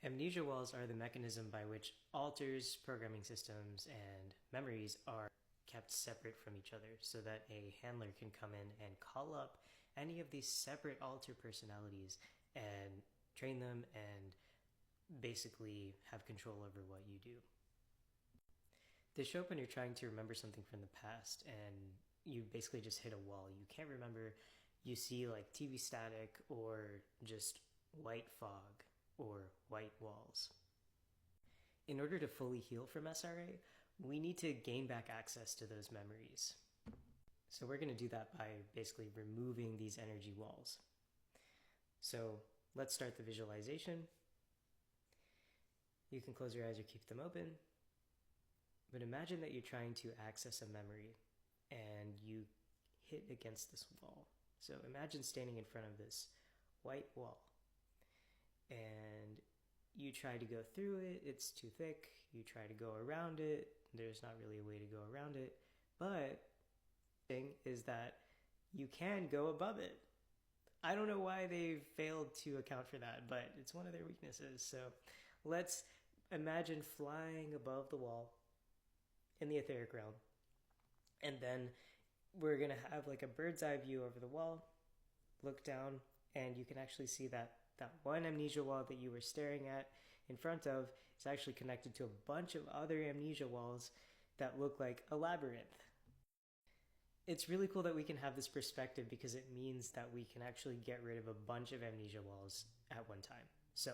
Amnesia walls are the mechanism by which alters, programming systems, and memories are kept separate from each other so that a handler can come in and call up any of these separate alter personalities and train them and basically have control over what you do. They show up when you're trying to remember something from the past and you basically just hit a wall. You can't remember, you see like TV static or just white fog or white walls. In order to fully heal from SRA, we need to gain back access to those memories. So we're going to do that by basically removing these energy walls. So let's start the visualization. You can close your eyes or keep them open. But imagine that you're trying to access a memory and you hit against this wall. So imagine standing in front of this white wall and you try to go through it, it's too thick. You try to go around it, there's not really a way to go around it. But the thing is that you can go above it. I don't know why they failed to account for that, but it's one of their weaknesses. So let's imagine flying above the wall in the etheric realm. And then we're going to have like a bird's eye view over the wall, look down, and you can actually see that one amnesia wall that you were staring at in front of is actually connected to a bunch of other amnesia walls that look like a labyrinth. It's really cool that we can have this perspective because it means that we can actually get rid of a bunch of amnesia walls at one time. So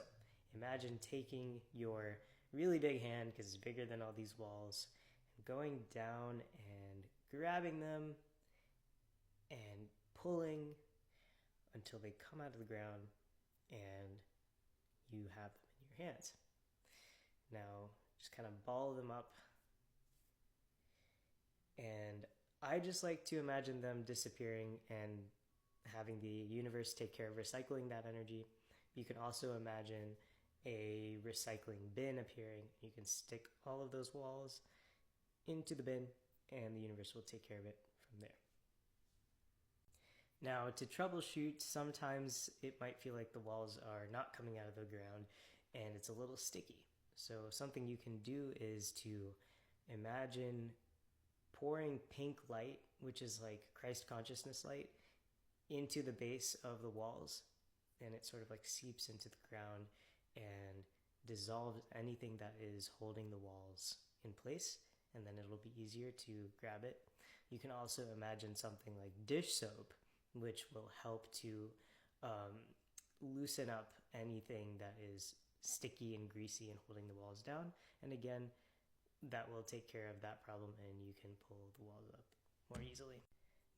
imagine taking your really big hand, because it's bigger than all these walls, and going down and grabbing them and pulling until they come out of the ground and you have them in your hands. Now just kind of ball them up, and I just like to imagine them disappearing and having the universe take care of recycling that energy. You can also imagine a recycling bin appearing. You can stick all of those walls into the bin and the universe will take care of it from there. Now, to troubleshoot, sometimes it might feel like the walls are not coming out of the ground and it's a little sticky. So something you can do is to imagine pouring pink light, which is like Christ consciousness light, into the base of the walls, and it sort of like seeps into the ground and dissolves anything that is holding the walls in place, and then it'll be easier to grab it. You can also imagine something like dish soap, which will help to loosen up anything that is sticky and greasy and holding the walls down. And again, that will take care of that problem and you can pull the walls up more easily.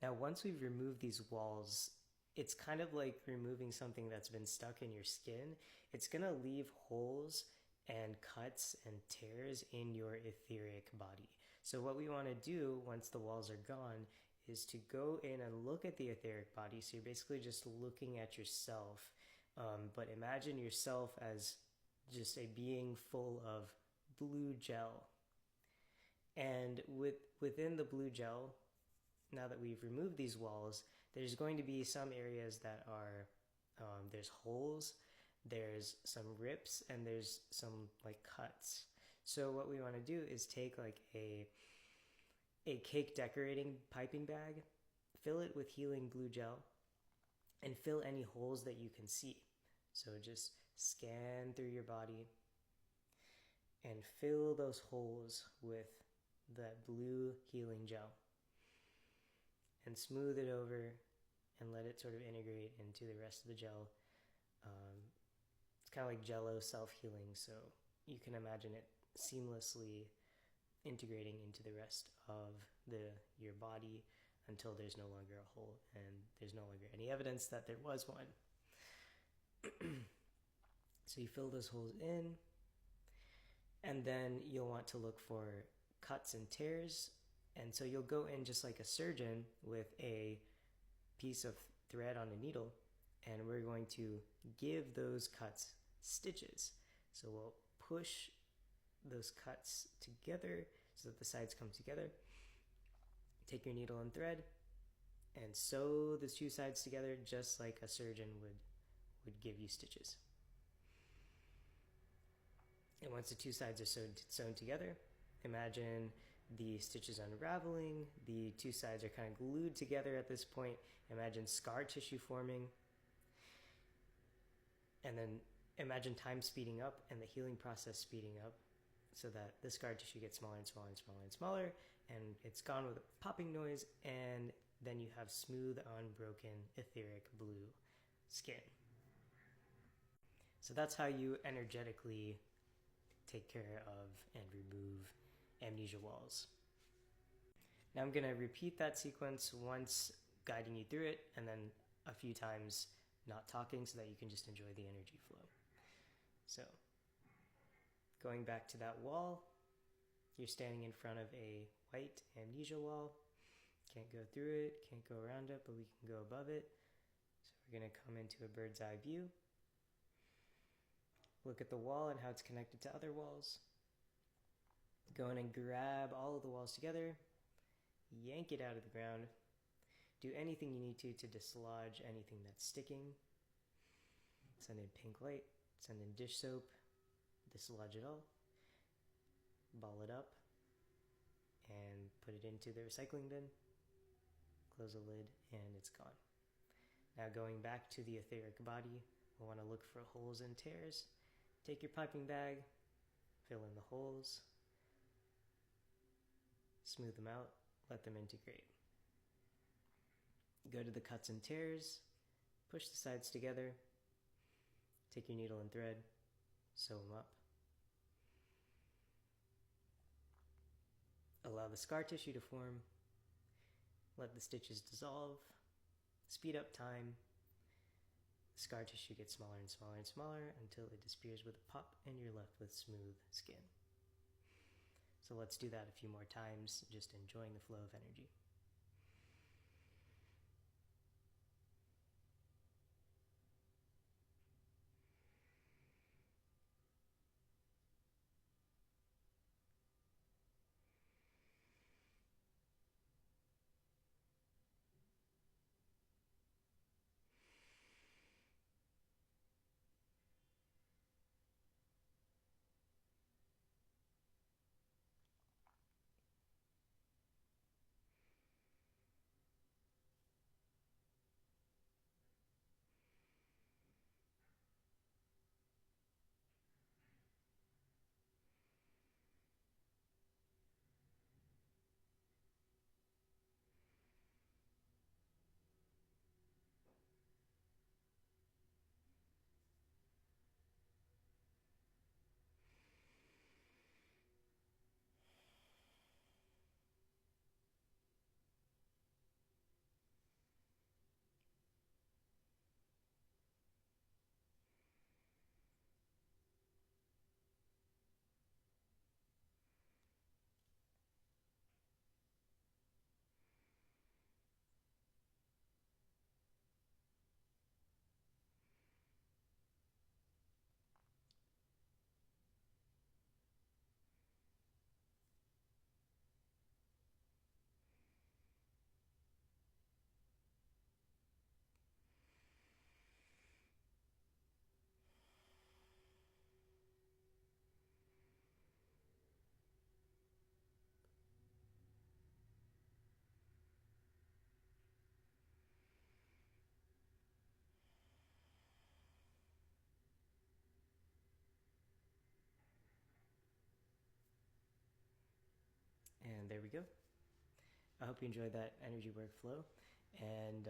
Now, once we've removed these walls, it's kind of like removing something that's been stuck in your skin. It's gonna leave holes and cuts and tears in your etheric body. So what we wanna do once the walls are gone is to go in and look at the etheric body. So you're basically just looking at yourself, but imagine yourself as just a being full of blue gel. And within the blue gel, now that we've removed these walls, there's going to be some areas that are, there's holes, there's some rips, and there's some like cuts. So what we want to do is take like a cake decorating piping bag, fill it with healing blue gel, and fill any holes that you can see. So just scan through your body and fill those holes with that blue healing gel and smooth it over and let it sort of integrate into the rest of the gel. It's kind of like Jell-O self-healing, so you can imagine it seamlessly integrating into the rest of your body until there's no longer a hole and there's no longer any evidence that there was one. So you fill those holes in, and then you'll want to look for cuts and tears. And so you'll go in just like a surgeon with a piece of thread on a needle, and we're going to give those cuts stitches. So we'll push those cuts together so that the sides come together. Take your needle and thread and sew the two sides together just like a surgeon would give you stitches. And once the two sides are sewn together, imagine the stitches unraveling, the two sides are kind of glued together at this point. Imagine scar tissue forming, and then imagine time speeding up and the healing process speeding up so that the scar tissue gets smaller and smaller and smaller and smaller, and it's gone with a popping noise, and then you have smooth, unbroken, etheric blue skin. So that's how you energetically take care of and remove amnesia walls. Now I'm going to repeat that sequence once, guiding you through it, and then a few times not talking so that you can just enjoy the energy flow. So, going back to that wall, you're standing in front of a white amnesia wall. Can't go through it, can't go around it, but we can go above it. So we're going to come into a bird's eye view. Look at the wall and how it's connected to other walls. Go in and grab all of the walls together, yank it out of the ground. Do anything you need to dislodge anything that's sticking. Send in pink light, send in dish soap, dislodge it all, ball it up, and put it into the recycling bin. Close the lid, and it's gone. Now going back to the etheric body, we'll want to look for holes and tears. Take your piping bag, fill in the holes, smooth them out, let them integrate. Go to the cuts and tears, push the sides together, take your needle and thread, sew them up. Allow the scar tissue to form, let the stitches dissolve, speed up time. The scar tissue gets smaller and smaller and smaller until it disappears with a pop and you're left with smooth skin. So let's do that a few more times, just enjoying the flow of energy. And there we go. I hope you enjoyed that energy workflow, and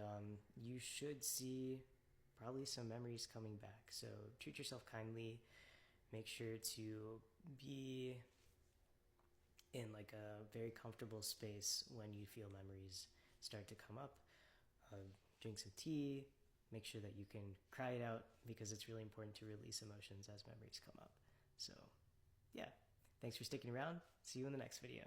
you should see probably some memories coming back. So treat yourself kindly. Make sure to be in like a very comfortable space when you feel memories start to come up. Drink some tea. Make sure that you can cry it out, because it's really important to release emotions as memories come up. So yeah, thanks for sticking around. See you in the next video.